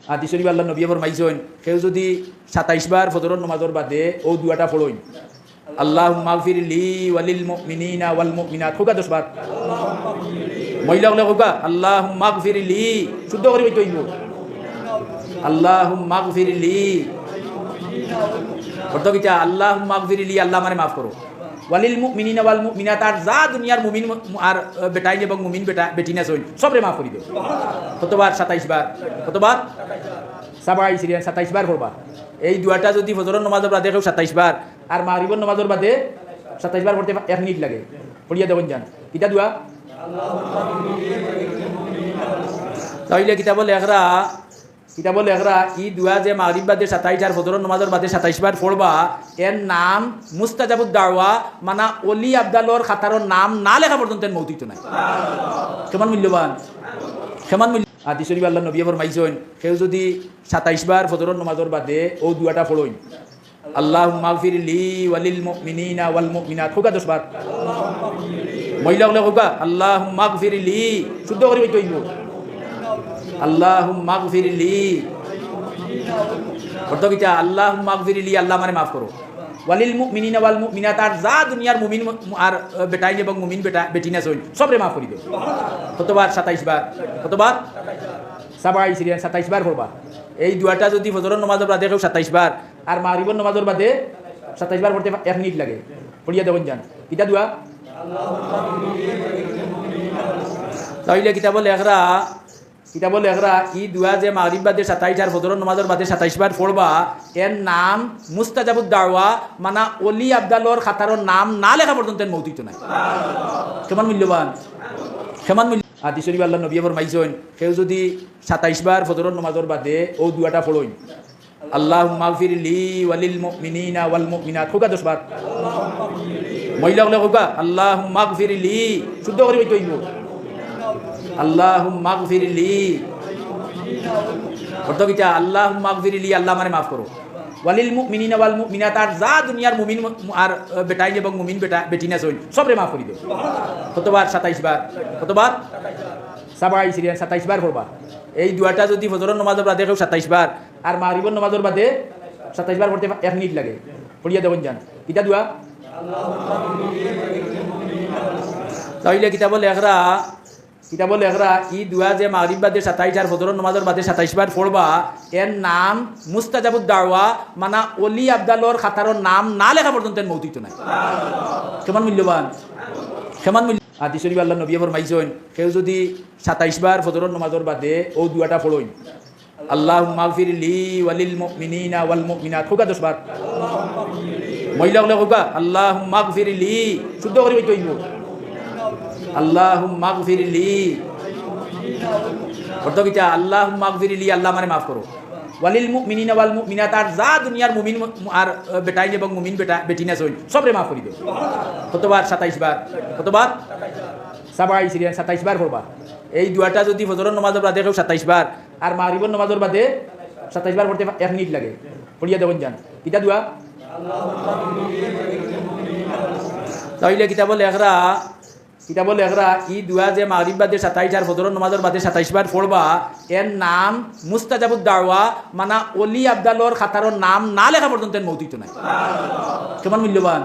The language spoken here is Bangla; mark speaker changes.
Speaker 1: হাদিস শরীফ আল্লাহ নবী ফরমাইছেন কেউ যদি 27 বার ফজরের নামাজের বাদে ও দুয়াটা পড়েন আল্লাহুম্মা গফির লি ওয়ালিল মুমিনিনা ওয়াল মুমিনাত হোকা 10 বার মহিলা হলে হোকা আল্লাহুম্মা গফির লি শুদ্ধ করে বইতে হইব আল্লাহুম্মা গফির লি অর্থ কিটা আল্লাহুম্মা গফির লি আল্লাহ মানে মাফ করো ওয়ালিল মুমিনিনা ওয়াল মুমিনাত আর যা দুনিয়ার মুমিন আর বেটাই এবং মুমিন বেটিনা সই সবরে মাফ করে দিও কতবার 27 বার কতবার সাবাই সিরিয়ান 27 বার পড়বা এই দুয়াটা যদি ফজরের নামাজের বাদে কেউ 27 বার আর মাগরিবের নামাজের বাদে 27 বার পড়তে 1 মিনিট লাগে পড়িয়া দেবেন যান কিটা দুয়া তাইলে কিতাব লেখরা ই দুয়া যে মাগরিব বাদে 27 আর ফজরের নামাজের বাদে 27 বার পড়বা এর নাম মুস্তাজাবুদ দাওয়া মানে ওলি আবদালর খাতারর নাম না লেখা পর্যন্ত মৌতিত নাই কেমন মূল্যবান হাদিস শরীফ আল্লাহ নবী ফরমাইছেন কেউ যদি 27 বার ফজরের নামাজের বাদে ও দুয়াটা পড়েন আল্লাহুম্মা গফির লি ওয়ালিল মুমিনিনা ওয়াল মুমিনাত হোকা 10 বার মহিলা হলে হোকা আল্লাহুম্মা গফির লি শুদ্ধ করে বইতে হইব আল্লাহুম্মা গফির লি অর্থ কিটা আল্লাহুম্মা গফির লি আল্লাহ মানে মাফ করো ওয়ালিল মুমিনিনা ওয়াল মুমিনাত আর যা দুনিয়ার মুমিন আর বেটাই এবং মুমিন বেটিনা সই সবরে মাফ করে দিও কতবার 27 বার কতবার সাবাই সিরিয়ান 27 বার পড়বা এই দুয়াটা যদি ফজরের নামাজের বাদে কেউ 27 বার আর মাগরিবের নামাজের বাদে 27 বার পড়তে 1 মিনিট লাগে পড়িয়া দেবেন যান কিটা দুয়া তাইলে কিতাব লেখরা ই দুয়া যে মাগরিব বাদে 27 আর ফজরের নামাজের বাদে 27 বার পড়বা এর নাম মুস্তাজাবুদ দাওয়া মানে ওলি আবদালর খাতারর নাম না লেখা পর্যন্ত মৌতিত নাই কেমন মূল্যবান হাদিস শরীফ আল্লাহ নবী ফরমাইছেন কেউ যদি 27 বার ফজরের নামাজের বাদে ও দুয়াটা পড়েন আল্লাহুম্মা গফির লি ওয়ালিল মুমিনিনা ওয়াল মুমিনাত হোকা 10 বার মহিলা হলে হোকা আল্লাহুম্মা গফির লি শুদ্ধ করে বইতে হইব আল্লাহুম্মা গফির লি অর্থ কিটা আল্লাহুম্মা গফির লি আল্লাহ মানে মাফ করো ওয়ালিল মুমিনিনা ওয়াল মুমিনাত আর যা দুনিয়ার মুমিন আর বেটাই এবং মুমিন বেটিনা সই সবরে মাফ করে দিও কতবার 27 বার কতবার সাবাই সিরিয়ান 27 বার পড়বা এই দুয়াটা যদি ফজরের নামাজের বাদে কেউ 27 বার আর মাগরিবের নামাজের বাদে 27 বার পড়তে 1 মিনিট লাগে পড়িয়া দেবেন যান কিটা দুয়া তাইলে কিতাব লেখরা ই দুয়া যে মাগরিব বাদে 27 আর ফজরের নামাজের বাদে 27 বার পড়বা এর নাম মুস্তাজাবুদ দাওয়া মানে ওলি আবদালর খাতারর নাম না লেখা পর্যন্ত মৌতিত নাই কেমন মূল্যবান হাদিস শরীফ আল্লাহ নবী ফরমাইছেন কেউ যদি 27 বার ফজরের নামাজের বাদে ও দুয়াটা পড়েন আল্লাহুম্মা গফির লি ওয়ালিল মুমিনিনা ওয়াল মুমিনাত হোকা 10 বার মহিলা হলে হোকা আল্লাহুম্মা গফির লি শুদ্ধ করে বইতে হইব আল্লাহুম্মা গফির লি অর্থ কিটা আল্লাহুম্মা গফির লি আল্লাহ মানে মাফ করো ওয়ালিল মুমিনিনা ওয়াল মুমিনাত আর যা দুনিয়ার মুমিন আর বেটাই এবং মুমিন বেটিনা সই সবরে মাফ করে দিও কতবার 27 বার কতবার সাবাই সিরিয়ান 27 বার পড়বা এই দুয়াটা যদি ফজরের নামাজের বাদে কেউ 27 বার আর মাগরিবের নামাজের বাদে 27 বার পড়তে 1 মিনিট লাগে পড়িয়া দেবেন যান কিটা দুয়া তাইলে কিতাব লেখরা ই দুয়া যে মাগরিব বাদে 27 আর ফজরের নামাজের বাদে 27 বার পড়বা এর নাম মুস্তাজাবুদ দাওয়া মানে ওলি আবদালর খাতারর নাম না লেখা পর্যন্ত মৌতিত নাই কেমন মূল্যবান